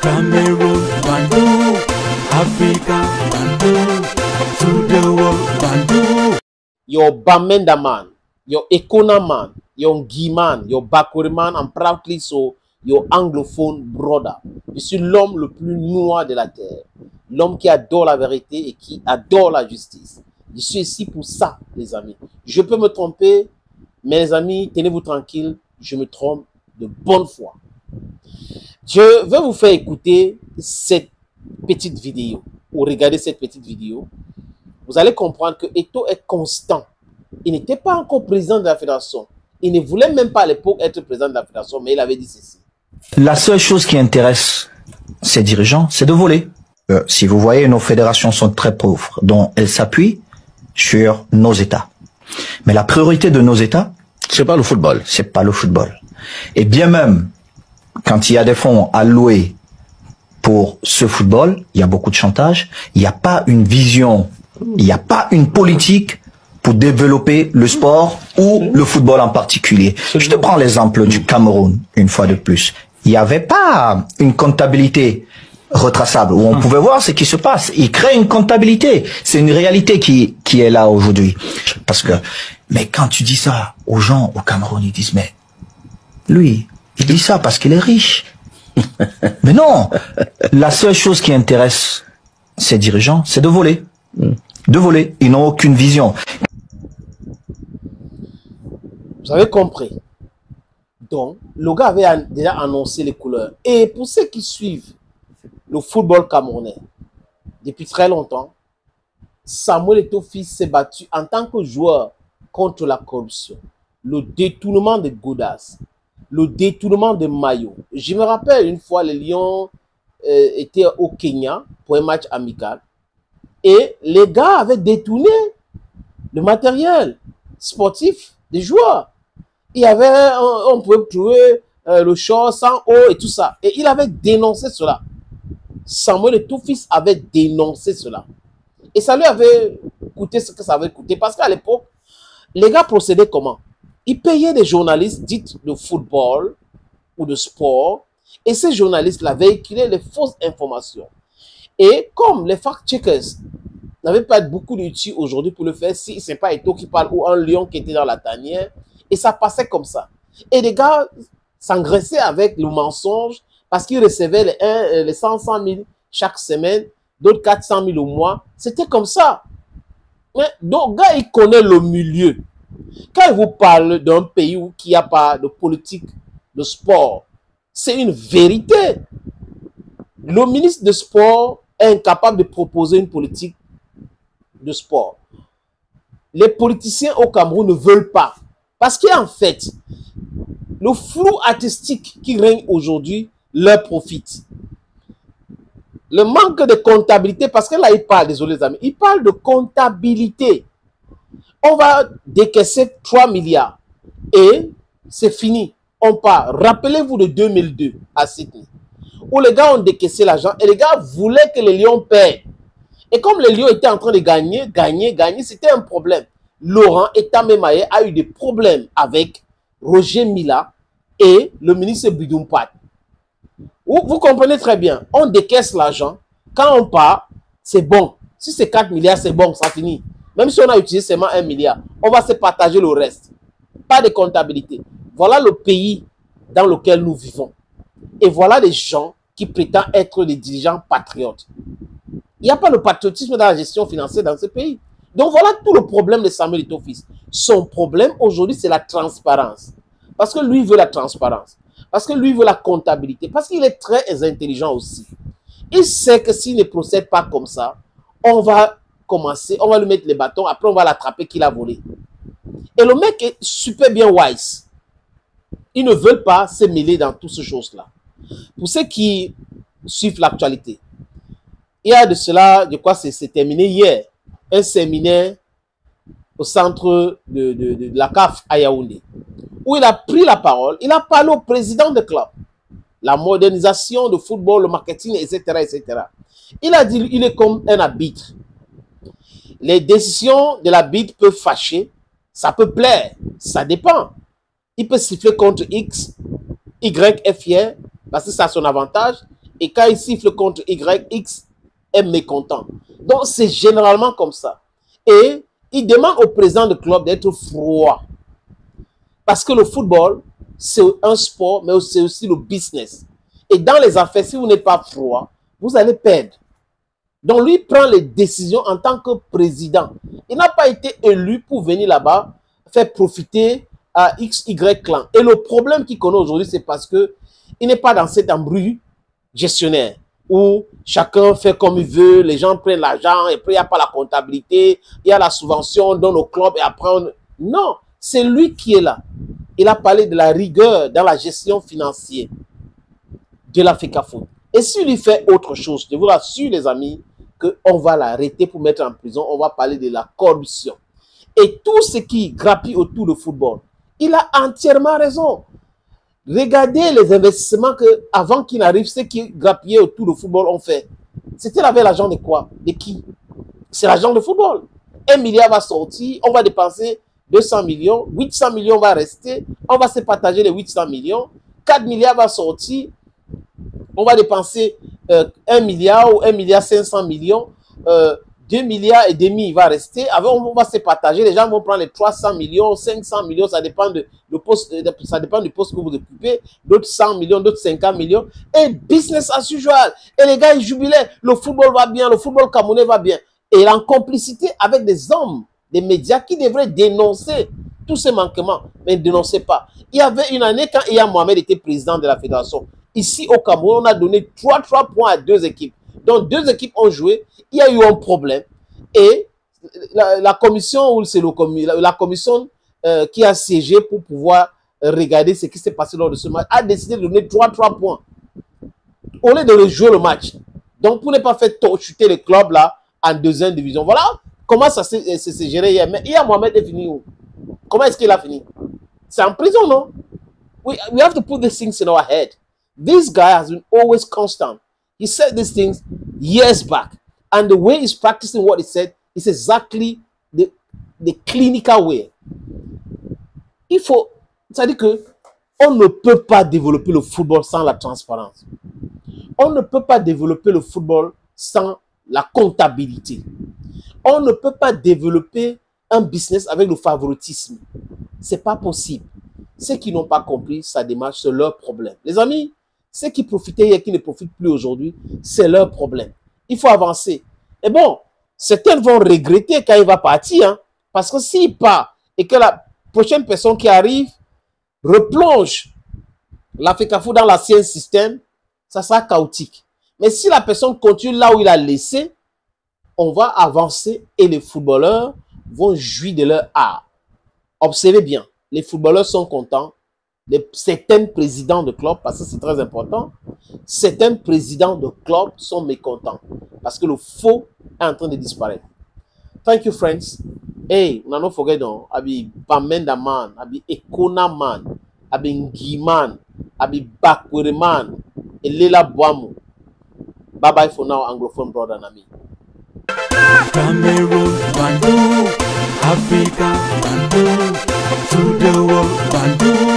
Cameroon, Bandung, Africa, Bandung, to the world, Bandung. Your Bamenda man, your Ekona man, your Guy man, your Bakuri man, and proudly so, your anglophone brother. Je suis l'homme le plus noir de la terre. L'homme qui adore la vérité et qui adore la justice. Je suis ici pour ça, les amis. Je peux me tromper, mais les amis, tenez-vous tranquilles, je me trompe de bonne foi. Je vais vous faire écouter cette petite vidéo, ou regarder cette petite vidéo. Vous allez comprendre que Eto'o est constant. Il n'était pas encore président de la fédération. Il ne voulait même pas à l'époque être président de la fédération, mais il avait dit ceci. La seule chose qui intéresse ces dirigeants, c'est de voler. Si vous voyez, nos fédérations sont très pauvres, donc elles s'appuient sur nos États. Mais la priorité de nos États, c'est pas le football. C'est pas le football. Et bien même, quand il y a des fonds alloués pour ce football, il y a beaucoup de chantage. Il n'y a pas une vision, il n'y a pas une politique pour développer le sport ou le football en particulier. Je te prends l'exemple du Cameroun, une fois de plus. Il n'y avait pas une comptabilité retraçable où on pouvait voir ce qui se passe. Ils créent une comptabilité. C'est une réalité qui est là aujourd'hui. Parce que, mais quand tu dis ça aux gens au Cameroun, ils disent, mais lui, il dit ça parce qu'il est riche. Mais non, la seule chose qui intéresse ces dirigeants, c'est de voler. De voler. Ils n'ont aucune vision. Vous avez compris. Donc, le gars avait déjà annoncé les couleurs. Et pour ceux qui suivent le football camerounais depuis très longtemps, Samuel Eto'o fils s'est battu en tant que joueur contre la corruption, le détournement de godasses, le détournement de maillots. Je me rappelle une fois, les Lions étaient au Kenya pour un match amical et les gars avaient détourné le matériel sportif des joueurs. Il y avait, on pouvait trouver le short sans eau et tout ça. Et il avait dénoncé cela. Samuel Eto'o fils avait dénoncé cela. Et ça lui avait coûté ce que ça avait coûté. Parce qu'à l'époque, les gars procédaient comment? Ils payaient des journalistes dits de football ou de sport. Et ces journalistes-là véhiculaient les fausses informations. Et comme les fact-checkers n'avaient pas beaucoup d'outils aujourd'hui pour le faire, si ce n'est pas Eto'o qui parle ou un lion qui était dans la tanière, et ça passait comme ça. Et les gars s'engraissaient avec le mensonge parce qu'ils recevaient les 100 000 chaque semaine, d'autres 400 000 au mois. C'était comme ça. Mais donc, gars, il connaît le milieu. Quand il vous parle d'un pays où il n'y a pas de politique de sport, c'est une vérité. Le ministre de sport est incapable de proposer une politique de sport. Les politiciens au Cameroun ne veulent pas. Parce qu'en fait, le flou artistique qui règne aujourd'hui leur profite. Le manque de comptabilité, parce que là, il parle, désolé les amis, il parle de comptabilité. On va décaisser 3 milliards et c'est fini. On part. Rappelez-vous de 2002 à Sydney, où les gars ont décaissé l'argent et les gars voulaient que les Lions paient. Et comme les Lions étaient en train de gagner, c'était un problème. Laurent Etamemaye a eu des problèmes avec Roger Mila et le ministre Bidumpat. Vous comprenez très bien. On décaisse l'argent. Quand on part, c'est bon. Si c'est 4 milliards, c'est bon, ça finit. Même si on a utilisé seulement 1 milliard, on va se partager le reste. Pas de comptabilité. Voilà le pays dans lequel nous vivons. Et voilà les gens qui prétendent être des dirigeants patriotes. Il n'y a pas de patriotisme dans la gestion financière dans ce pays. Donc voilà tout le problème de Samuel Eto'o fils. Son problème aujourd'hui, c'est la transparence. Parce que lui veut la transparence. Parce que lui veut la comptabilité. Parce qu'il est très intelligent aussi. Il sait que s'il ne procède pas comme ça, on va commencer, on va lui mettre les bâtons, après on va l'attraper qu'il a volé. Et le mec est super bien wise. Ils ne veulent pas se mêler dans toutes ces choses-là. Pour ceux qui suivent l'actualité, il y a de cela, je crois que c'est terminé hier, un séminaire au centre de la CAF à Yaoundé, où il a pris la parole, il a parlé au président de club, la modernisation de football, le marketing, etc., etc. Il a dit, il est comme un arbitre. Les décisions de l'arbitre peuvent fâcher, ça peut plaire, ça dépend. Il peut siffler contre X, Y est fier, parce que ça a son avantage, Et quand il siffle contre Y, X est mécontent. Donc, c'est généralement comme ça. Et il demande au président de club d'être froid. Parce que le football, c'est un sport, mais c'est aussi le business. Et dans les affaires, si vous n'êtes pas froid, vous allez perdre. Donc, lui prend les décisions en tant que président. Il n'a pas été élu pour venir là-bas, faire profiter à XY clan. Et le problème qu'il connaît aujourd'hui, c'est parce que il n'est pas dans cet embrouille gestionnaire où chacun fait comme il veut, les gens prennent l'argent et puis il n'y a pas la comptabilité, il y a la subvention, on donne au club et après on... Non, c'est lui qui est là. Il a parlé de la rigueur dans la gestion financière de l'Africa Foot. Et s'il lui fait autre chose, je vous rassure les amis, qu'on va l'arrêter pour mettre en prison, on va parler de la corruption. Et tout ce qui grappille autour du football, il a entièrement raison. Regardez les investissements que, avant qu'il n'arrive, ceux qui grappillaient autour du football ont fait. C'était avec l'argent de quoi? De qui? C'est l'argent de football. 1 milliard va sortir, on va dépenser 200 millions, 800 millions va rester, on va se partager les 800 millions, 4 milliards va sortir, on va dépenser 1 milliard ou 1 milliard 500 millions, 2 milliards et demi va rester. Après, on va se partager. Les gens vont prendre les 300 millions, 500 millions, ça dépend du poste que vous occupez. D'autres 100 millions, d'autres 50 millions. Et business as usual. Et les gars, ils jubilaient. Le football va bien, le football camerounais va bien. Et en complicité avec des hommes, des médias qui devraient dénoncer tous ces manquements, mais ils ne dénonçaient pas. Il y avait une année quand Iya Mohamed était président de la fédération. Ici au Cameroun, on a donné 3 points à 2 équipes. Donc 2 équipes ont joué, il y a eu un problème. Et la commission, ou c'est la commission qui a siégé pour pouvoir regarder ce qui s'est passé lors de ce match, a décidé de donner 3 points. Au lieu de rejouer le match. Donc pour ne pas faire chuter le club là en 2e division. Voilà comment ça s'est géré hier. Mais hier, Mohamed est fini où? Comment est-ce qu'il a fini? C'est en prison, non? We have to put these things in our head. This guy has been always constant. He said these things years back. And the way he's practicing what he said is exactly the clinical way. Il faut... C'est-à-dire qu'on ne peut pas développer le football sans la transparence. On ne peut pas développer le football sans la comptabilité. On ne peut pas développer un business avec le favoritisme. Ce n'est pas possible. Ceux qui n'ont pas compris sa démarche, c'est leur problème. Les amis, ceux qui profitaient hier, qui ne profitent plus aujourd'hui, c'est leur problème. Il faut avancer. Et bon, certains vont regretter quand il va partir, hein, parce que s'il part et que la prochaine personne qui arrive replonge l'Africa Foot dans l'ancien système, ça sera chaotique. Mais si la personne continue là où il a laissé, on va avancer et les footballeurs vont jouir de leur art. Observez bien, les footballeurs sont contents. Certains présidents de clubs, parce que c'est très important, certains présidents de clubs sont mécontents parce que le faux est en train de disparaître. Thank you, friends. Hey, on n'a forget don't. Abi Bamenda man, abi Ekona man, abi Ngiman, abi Bakwere man, et Lela Boamu. Bye bye for now, Anglophone brother and me. Cameroon, Bandung, Africa, Bandung, to the world, Bandung.